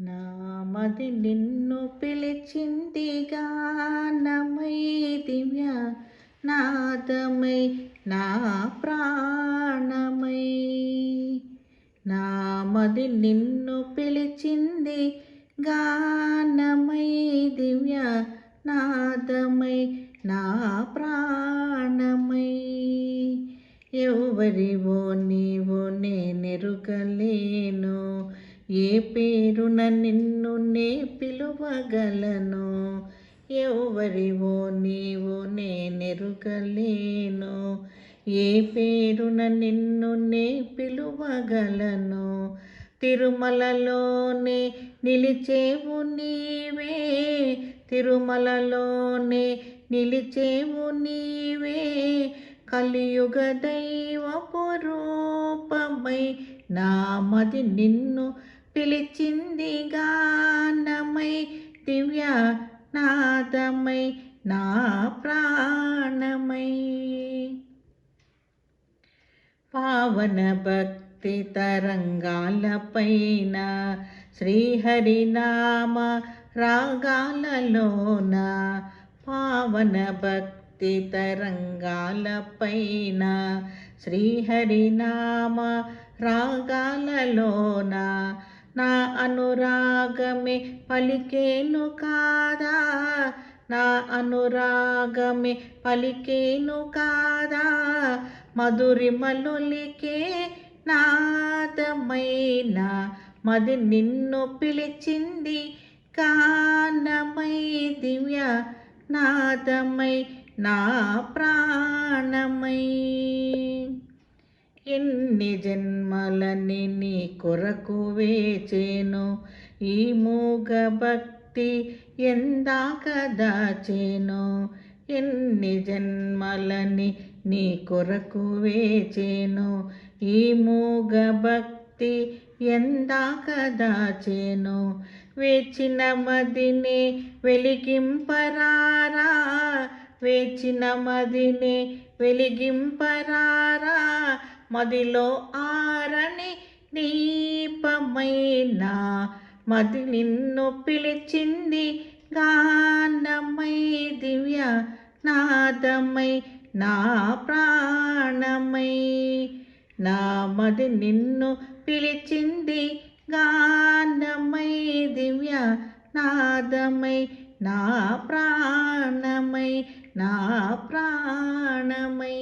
నామది నిన్ను పిలిచింది గానమై దివ్య నాదమై నా ప్రాణమై. నామది నిన్ను పిలిచింది గానమై దివ్య నాదమై నా ప్రాణమై. ఎవరివో నీవో నేనెరుగలేను, ఏ పేరున నిన్ను నే పిలువగలను. ఎవరివో నీవో నేనెరుగలేను, ఏ పేరున నిన్ను నే పిలువగలను. తిరుమలలోనే నిలిచేవు నీవే, తిరుమలలోనే నిలిచేవు నీవే. కలియుగ దైవపు రూపమై నామది నిన్ను పిలిచింది గానమై దివ్య నాదమై నా ప్రాణమై. పావన భక్తి తరంగాలపైన శ్రీహరినామ రాగాలలోన, పావన భక్తి తరంగాలపైన శ్రీహరినామ రాగాలలోన నా అనురాగమే పలికేను కాదా, నా అనురాగమే పలికేను కాదా. మధురిమలొలికే నాదమైన మది నిన్ను పిలిచింది గానమై దివ్య నాదమై నా ప్రాణమై. ఎన్ని జన్మలని నీ కొరకు వేచేను, ఈ మూగ భక్తి ఎందాక దాచేను. ఎన్ని జన్మలని నీ కొరకు వేచేను, ఈ మూగ భక్తి ఎందాక దాచేను. వేచిన మదినే వెలిగింపరారా, వేచిన మదినే వెలిగింపరారా. మదిలో ఆరని దీపమైన మది నిన్ను పిలిచింది గానమై దివ్య నాదమై నా ప్రాణమై. నామది నిన్ను పిలిచింది గానమై దివ్య నాదమై నా ప్రాణమై నా ప్రాణమై.